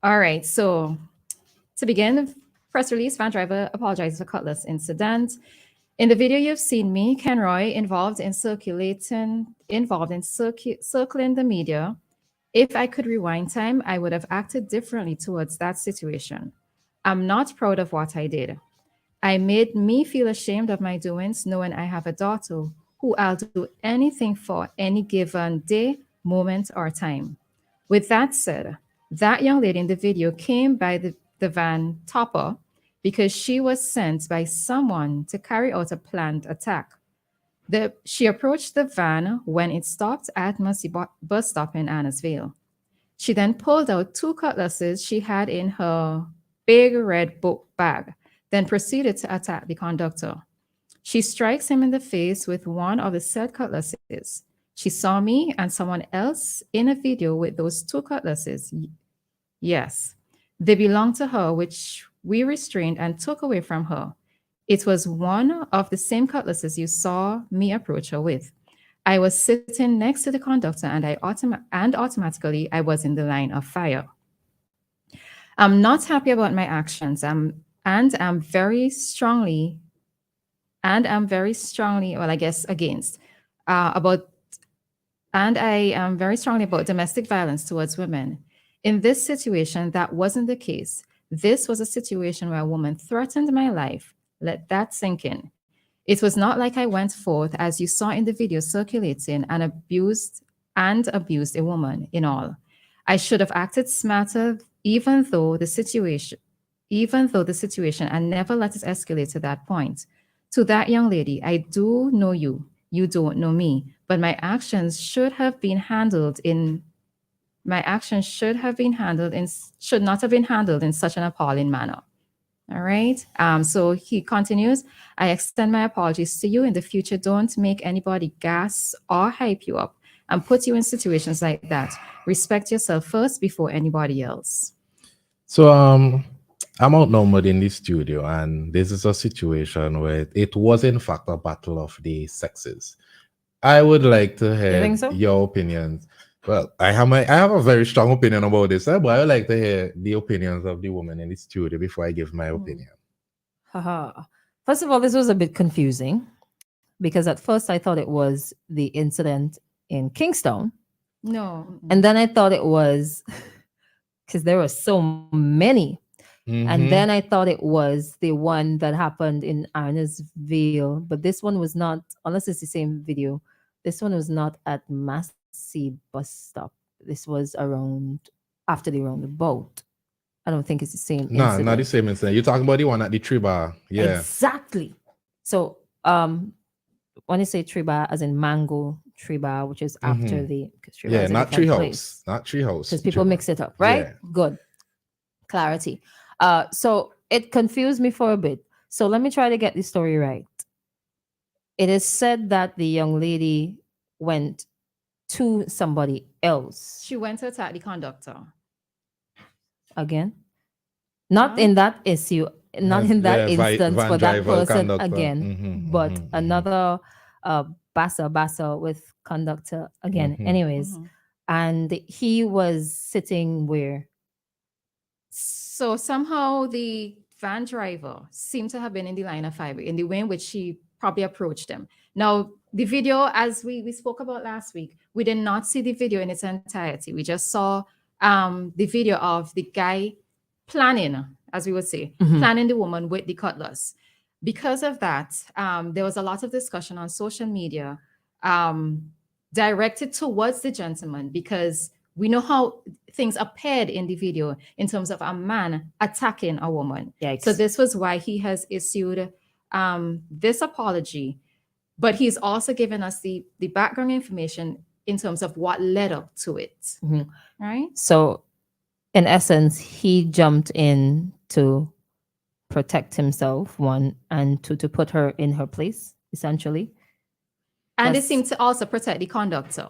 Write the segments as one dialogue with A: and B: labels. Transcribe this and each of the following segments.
A: All right. So to begin, press release, van driver apologizes for Cutlass incident. In the video you've seen me, Ken Roy, circling the media. If I could rewind time, I would have acted differently towards that situation. I'm not proud of what I did. I made me feel ashamed of my doings, knowing I have a daughter who I'll do anything for any given day, moment, or time. With that said, that young lady in the video came by the van topper because she was sent by someone to carry out a planned attack. She approached the van when it stopped at Mercy bus stop in Annisville. She then pulled out two cutlasses she had in her big red book bag, then proceeded to attack the conductor. She strikes him in the face with one of the said cutlasses. She saw me and someone else in a video with those two cutlasses. Yes, they belonged to her, which we restrained and took away from her. It was one of the same cutlasses you saw me approach her with. I was sitting next to the conductor, and automatically I was in the line of fire. I'm not happy about my actions. And I'm very strongly, well, I guess against about, and I am very strongly about domestic violence towards women. In this situation, that wasn't the case. This was a situation where a woman threatened my life. Let that sink in. It was not like I went forth, as you saw in the video circulating, and abused a woman in all. I should have acted smarter, even though the situation, and never let it escalate to that point. To that young lady, I do know you. You don't know me, but should not have been handled in such an appalling manner. All right. So he continues, I extend my apologies to you. In the future, don't make anybody gas or hype you up and put you in situations like that. Respect yourself first before anybody else.
B: So I'm outnumbered in the studio, and this is a situation where it was in fact a battle of the sexes. I would like to
A: You
B: hear
A: think so?
B: your opinions. Well, I have a very strong opinion about this, but I would like to hear the opinions of the woman in the studio before I give my opinion.
C: Haha. First of all, this was a bit confusing because at first I thought it was the incident in Kingstown.
A: No.
C: And then I thought it was because there were so many. And then I thought it was the one that happened in Arnesville. But this one was not, unless it's the same video, this one was not at Massey bus stop. This was around after the roundabout. I don't think it's the same
B: Nah, not the
C: incident.
B: same incident. You're talking about the one at the tree bar. Yeah.
C: Exactly. So when you say Triba as in mango Triba, which is after the because Triba
B: Yeah,
C: is a
B: not
C: different
B: treehouse.
C: place.
B: Not treehouse.
C: Because people
B: Tree
C: mix
B: bar.
C: it up, right?
B: Yeah.
C: Good. Clarity. So it confused me for a bit. So let me try to get the story right. It is said that the young lady went to somebody else
A: She went to attack the conductor.
C: again. Not
A: Huh?
C: in that issue, not in that
B: Yeah,
C: instance
B: van
C: for that
B: driver,
C: person
B: conductor.
C: again, but another bassa with conductor again. Anyways, and he was sitting where?
A: So somehow the van driver seemed to have been in the line of fire in the way in which she probably approached him. Now, the video, as we spoke about last week, we did not see the video in its entirety. We just saw the video of the guy planning, as we would say, planning the woman with the cutlass. Because of that, there was a lot of discussion on social media directed towards the gentleman because we know how things appeared in the video in terms of a man attacking a woman.
C: Yikes.
A: So this was why he has issued this apology, but he's also given us the background information in terms of what led up to it. Right?
C: So, in essence, he jumped in to protect himself, one, and two, to put her in her place, essentially.
A: And it
C: That's-
A: seemed to also protect the conductor.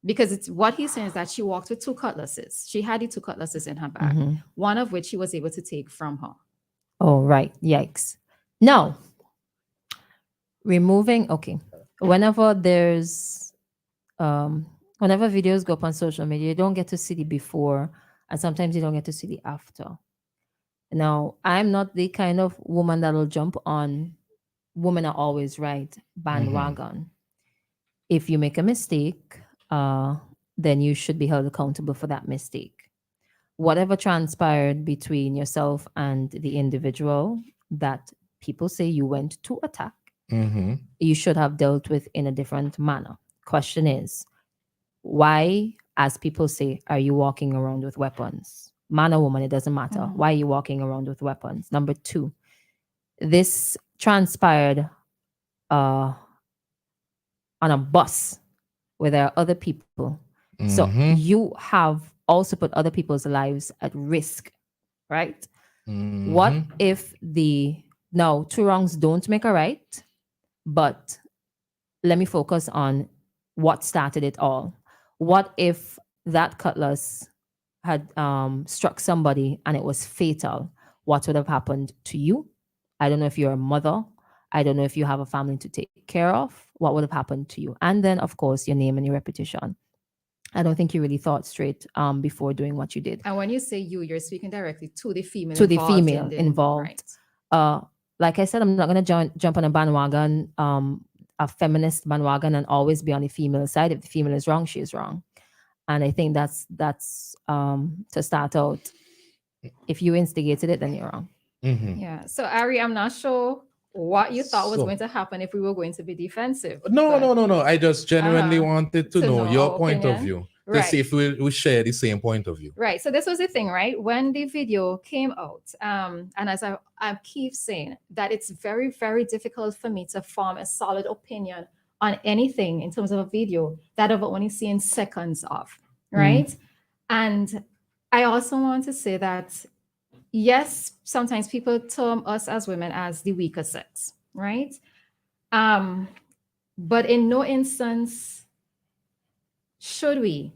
A: Because it's what he's saying is that she walked with two cutlasses. She had the two cutlasses in her bag, one of which he was able to take from her.
C: Oh, right. Yikes. Now, removing, okay. Whenever there's, whenever videos go up on social media, you don't get to see the before and sometimes you don't get to see the after. Now, I'm not the kind of woman that'll jump on women are always right bandwagon. If you make a mistake, then you should be held accountable for that mistake. Whatever transpired between yourself and the individual that people say you went to attack, you should have dealt with in a different manner. Question is, why, as people say, are you walking around with weapons? Man or woman, it doesn't matter. Why are you walking around with weapons? Number two, this transpired on a bus where there are other people. So you have also put other people's lives at risk, right? What if now two wrongs don't make a right, but let me focus on what started it all. What if that cutlass had struck somebody and it was fatal? What would have happened to you? I don't know if you're a mother. I don't know if you have a family to take care of. What would have happened to you? And then, of course, your name and your reputation. I don't think you really thought straight before doing what you did.
A: And when you say you're speaking directly to the female
C: To the
A: involved
C: female involved.
A: Right.
C: Like I said, I'm not going to jump on a bandwagon, a feminist bandwagon, and always be on the female side. If the female is wrong, she is wrong. And I think that's to start out. If you instigated it, then you're wrong.
A: Yeah. So Ari, I'm not sure what you thought was going to happen if we were going to be defensive.
B: No. I just genuinely wanted to know your point of view. To
A: Right.
B: see if we share the same point of view.
A: Right. So this was the thing, right? When the video came out, and as I keep saying, that it's very, very difficult for me to form a solid opinion on anything in terms of a video that I've only seen seconds of, right? And I also want to say that, yes, sometimes people term us as women as the weaker sex, right? But in no instance should we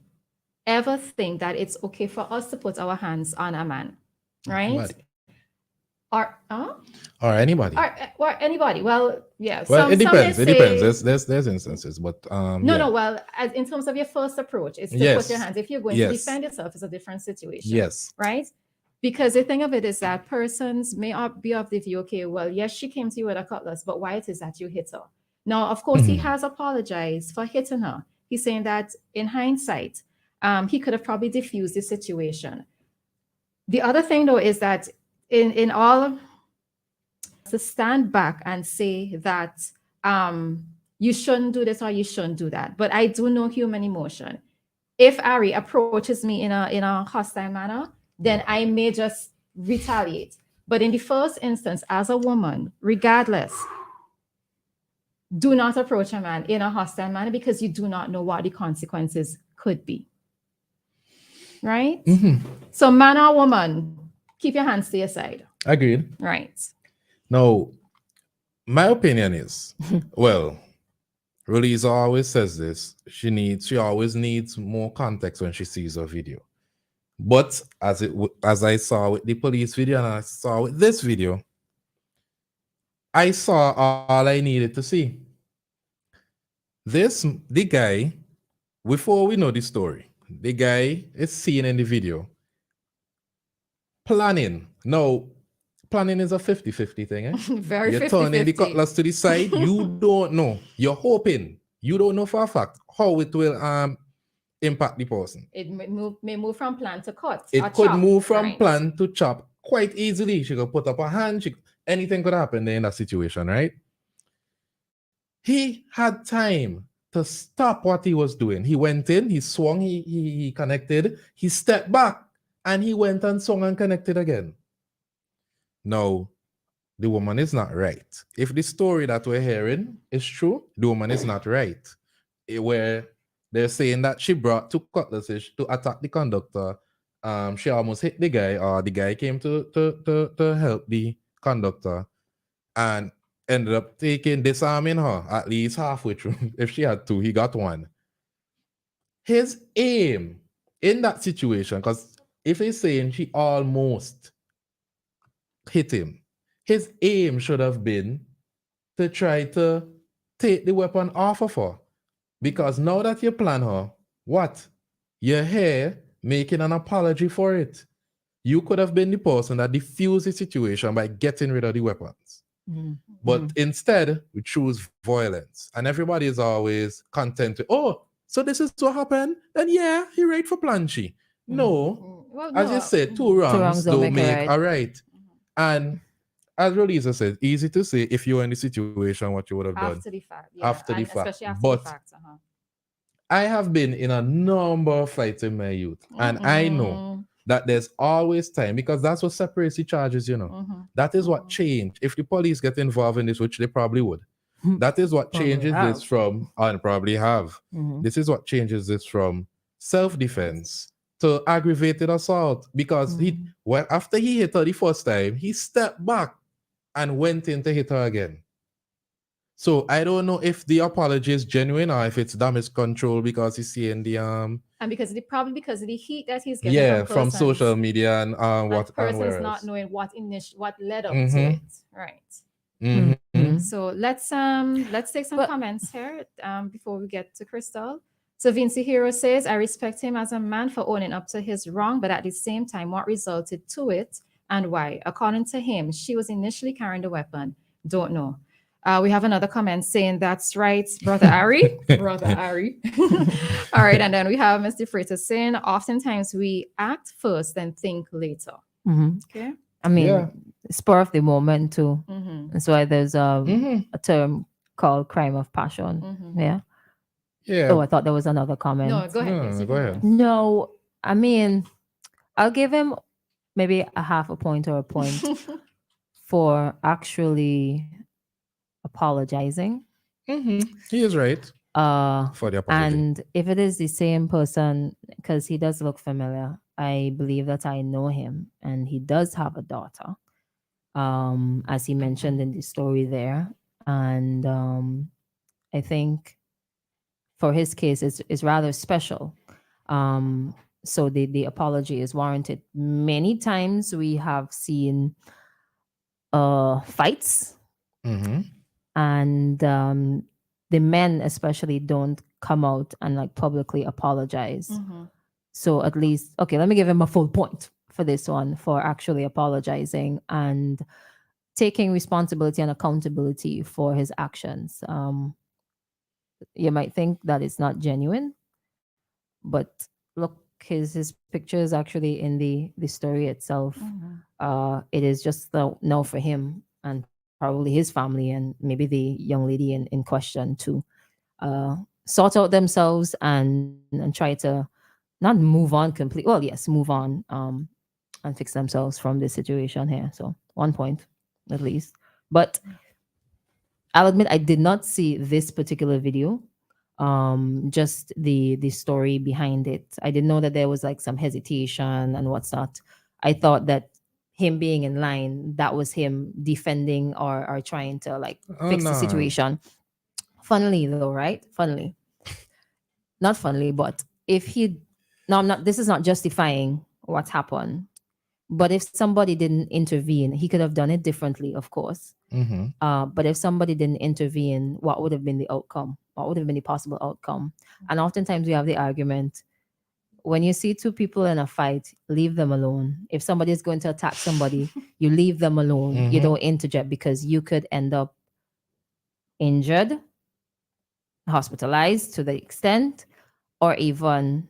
A: ever think that it's okay for us to put our hands on a man, right?
B: Anybody.
A: Or
B: anybody.
A: Or anybody. Well, yeah.
B: Well, it depends.
A: Some
B: It
A: may
B: depends.
A: say-
B: There's instances, but
A: No. Well, as in terms of your first approach, it's to put your hands. If you're going to defend yourself, it's a different situation.
B: Yes.
A: Right. Because the thing of it is that persons may be of the view, okay, well, yes, she came to you with a cutlass, but why it is that you hit her? Now, of course, he has apologized for hitting her. He's saying that in hindsight, he could have probably diffused the situation. The other thing, though, is that in all, to stand back and say that you shouldn't do this or you shouldn't do that. But I do know human emotion. If Ari approaches me in a hostile manner, then I may just retaliate. But in the first instance, as a woman, regardless, do not approach a man in a hostile manner because you do not know what the consequences could be. Right? So man or woman, keep your hands to your side.
B: Agreed.
A: Right.
B: Now, my opinion is, well, Roleza always says this. She always needs more context when she sees a video. But as I saw with the police video and I saw with this video, I saw all I needed to see. The guy, before we know the story, the guy is seen in the video planning. Now, planning is a 50-50 thing.
A: Very 50-50.
B: You're turning the cutlass to the side. You don't know. You're hoping. You don't know for a fact how it will impact the person.
A: It may move from plan to cut.
B: It
A: or
B: could
A: chop,
B: move from
A: right?
B: plan to chop quite easily. She could put up her hand. Anything could happen there in that situation, right? He had time to stop what he was doing. He went in, he swung, he connected, he stepped back, and he went and swung and connected again. Now, the woman is not right. If the story that we're hearing is true, the woman is not right. Where they're saying that she brought two cutlasses to attack the conductor. She almost hit the guy, or the guy came to help the conductor and ended up disarming her at least halfway through. If she had two, he got one. His aim in that situation, because if he's saying she almost hit him, his aim should have been to try to take the weapon off of her. Because now that you plan her, what? You're here making an apology for it. You could have been the person that diffused the situation by getting rid of the weapons. But instead, we choose violence. And everybody is always content with, oh, so this is what happened? Then yeah, he right for Planchy. No.
A: Well,
B: As you said, two wrongs don't make a right. And as Roleza said, easy to say if you were in the situation, what you would have done.
A: After the fact.
B: After the
A: and
B: fact.
A: especially after
B: But
A: the fact.
B: I have been in a number of fights in my youth, and I know that there's always time, because that's what separates the charges, That is what changed. If the police get involved in this, which they probably would, that is what changes this from, and probably have. This is what changes this from self-defense to aggravated assault, because after he hit her the first time, he stepped back and went in to hit her again. So I don't know if the apology is genuine or if it's damage control because he's seeing the
A: and because of the heat that he's getting
B: from social media and what
A: persons not knowing what led up to it, right? So let's take some comments here before we get to Christal. So Vinci Hero says, I respect him as a man for owning up to his wrong, but at the same time, what resulted to it and why? According to him, she was initially carrying the weapon. Don't know. We have another comment saying, that's right, Brother Ari. Brother Ari. All right. And then we have Mr. Freitas saying, oftentimes we act first, then think later. Okay.
C: I mean, spur of the moment too. That's why there's a term called crime of passion. Yeah. Oh, I thought there was another comment.
A: No, go ahead.
B: Go ahead.
C: No, I mean, I'll give him maybe a half a point or a point for actually apologizing.
B: He is right. For the apology.
C: And if it is the same person, because he does look familiar, I believe that I know him, and he does have a daughter, as he mentioned in the story there. And I think for his case, it's rather special. So the apology is warranted. Many times we have seen fights. And the men especially don't come out and like publicly apologize. So at least, okay, let me give him a full point for this one, for actually apologizing and taking responsibility and accountability for his actions. You might think that it's not genuine, but look, his picture is actually in the story itself. It is just no for him and probably his family and maybe the young lady in question to sort out themselves and try to not move on completely. Well, yes, move on and fix themselves from this situation here. So 1 point at least. But I'll admit I did not see this particular video. Just the story behind it. I didn't know that there was like some hesitation and what's not. I thought that him being in line, that was him defending or trying to like fix the situation. Funnily though, right? Funnily. Not funnily, but if he this is not justifying what happened. But if somebody didn't intervene, he could have done it differently, of course. But if somebody didn't intervene, what would have been the outcome? What would have been the possible outcome? And oftentimes we have the argument, when you see two people in a fight, leave them alone. If somebody is going to attack somebody, you leave them alone. You don't interject, because you could end up injured, hospitalized to the extent, or even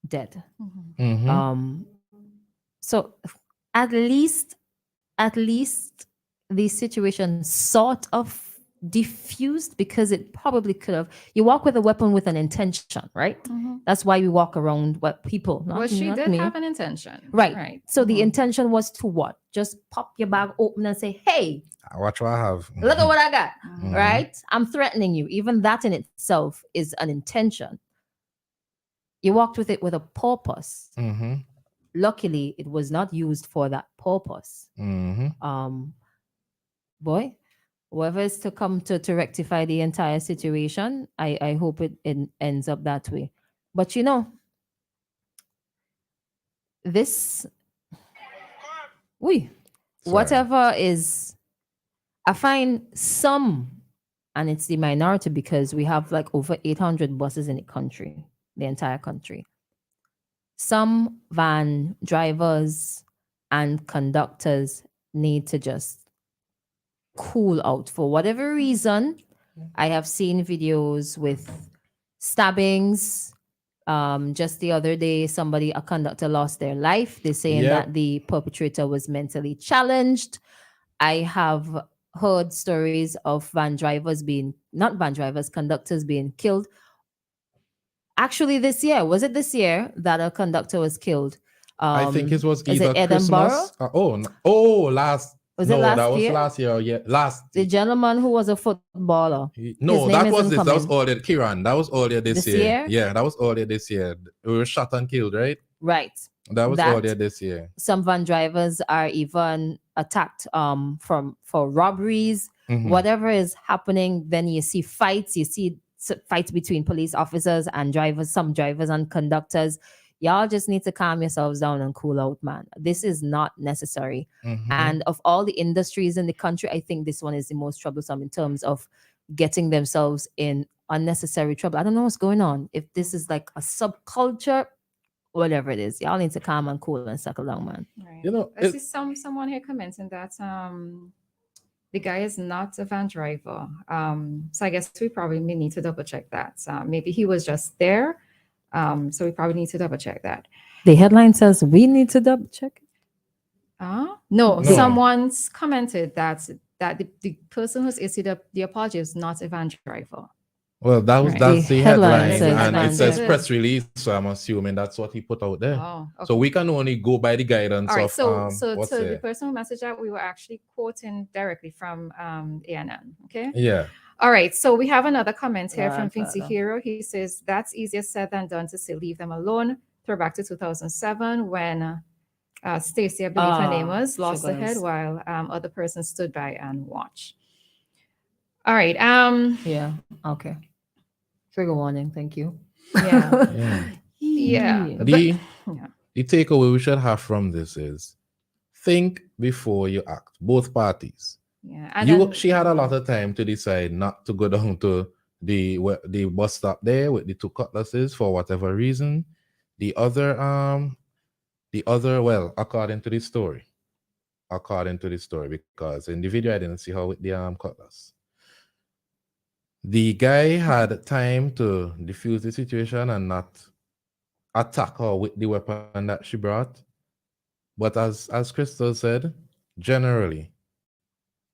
C: dead. So at least the situation sort of diffused, because it probably could have. You walk with a weapon with an intention, right? That's why we walk around what people.
A: Well, she did have an intention,
C: right? So the intention was to what? Just pop your bag open and say, "Hey,
B: watch what I have.
C: Look at what I got." Right? I'm threatening you. Even that in itself is an intention. You walked with it with a purpose. Luckily, it was not used for that purpose. Boy, whoever is to come to rectify the entire situation, I hope it ends up that way. But this, whatever is, I find some, and it's the minority, because we have like over 800 buses in the country, the entire country. some van drivers and conductors need to just cool out for whatever reason. I have seen videos with stabbings. Just the other day, a conductor lost their life. They're saying
B: Yep.
C: that the perpetrator was mentally challenged. I have heard stories of not van drivers, conductors being killed. Actually, this year, was it this year that a conductor was killed?
B: I think it was
C: is
B: either
C: it Edinburgh?
B: Christmas. Last.
C: Was it
B: No, that
C: last
B: was
C: year?
B: last year. Yeah, last.
C: The gentleman who was a footballer.
B: No,
C: His
B: that
C: name
B: was
C: isn't
B: this. That was
C: coming.
B: earlier. Kiran, that was earlier this
C: This
B: year.
C: year?
B: Yeah, that was earlier this year. We were shot and killed, right?
C: Right.
B: That was
C: That-
B: earlier this year.
C: Some van drivers are even attacked for robberies.
B: Mhm.
C: Whatever is happening, then you see fights. You see fights between police officers and drivers, some drivers and conductors. Y'all just need to calm yourselves down and cool out, man. This is not necessary.
B: Mhm.
C: And of all the industries in the country, I think this one is the most troublesome in terms of getting themselves in unnecessary trouble. I don't know what's going on. If this is like a subculture, whatever it is, y'all need to calm and cool and suckle down, man.
A: Right.
B: You know,
A: I see someone here commenting that the guy is not a van driver. So I guess we probably may need to double check that. Maybe he was just there. So we probably need to double check that.
C: The headline says we need to double check.
A: No,
B: No.
A: someone's commented that the person who's issued the apology is not a van driver.
B: Well,
A: Right.
B: that's
C: The
B: the
C: headline
B: headline,
C: says
B: and
C: van
B: it says
A: driver.
B: press release. So I'm assuming that's what he put out there.
A: Oh, okay.
B: So we can only go by the guidance
A: All right.
B: of
A: So
B: what's
A: the
B: there.
A: person who messaged that, we were actually quoting directly from ANN. Okay.
B: Yeah.
A: All right, so we have another comment here from
C: Right,
A: Vinci
C: further.
A: Hero. He says, that's easier said than done to say leave them alone. Throw back to 2007 when Stacey, I believe her name was, lost her head
C: sugars.
A: while other persons stood by and watched. All right.
C: Yeah. Okay. Trigger warning. Thank you.
A: Yeah.
B: Yeah.
A: Yeah.
B: The
A: yeah.
B: the takeaway we should have from this is think before you act. Both parties.
A: Yeah. And then,
B: She had a lot of time to decide not to go down to the bus stop there with the two cutlasses for whatever reason. The other, well, according to the story, because in the video I didn't see how with the cutlass. The guy had time to defuse the situation and not attack her with the weapon that she brought. But as Christal said, generally,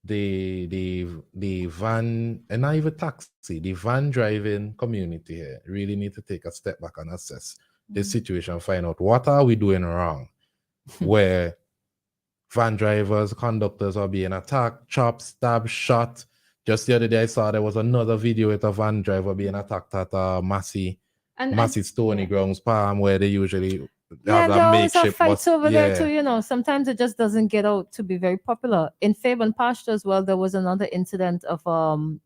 B: the van, and not even taxi, the van driving community here really need to take a step back and assess the situation, find out what are we doing wrong, where van drivers, conductors are being attacked, chopped, stabbed, shot. Just the other day, I saw there was another video with a van driver being attacked at Massey Stony Grounds Palm, where they usually
C: Yeah,
B: have
C: there
B: a
C: always have
B: makeshift
C: fights
B: bus.
C: over there
B: Yeah.
C: too. You know, sometimes it just doesn't get out to be very popular. In Fairburn Pasture as well, there was another incident of I'm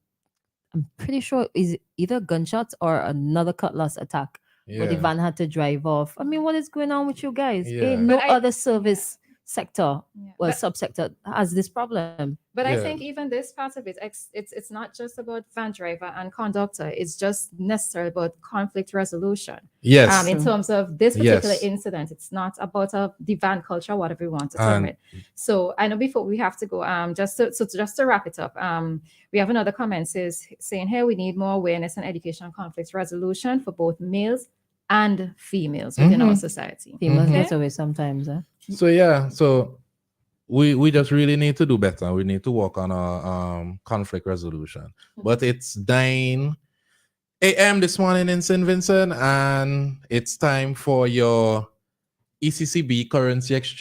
C: pretty sure is either gunshots or another cutlass attack where the
B: Yeah.
C: van had to drive off. I mean, what is going on with you guys?
B: Yeah.
C: Ain't no
A: But
C: other service sector,
A: Yeah.
C: well,
A: But-
C: subsector has this problem.
A: But I
B: Yeah.
A: think even this part of it, it's not just about van driver and conductor. It's just necessarily about conflict resolution.
B: Yes.
A: In terms of this particular
B: Yes.
A: incident, it's not about the van culture, whatever we want to term
B: And-
A: it. So I know before we have to go, just to wrap it up, we have another comment saying here we need more awareness and education on conflict resolution for both males and females within our society.
C: Females
B: Mhm.
C: get away sometimes.
B: So yeah, so we just really need to do better. We need to work on our conflict resolution. But it's 9 a.m. this morning in St. Vincent, and it's time for your ECCB currency exchange.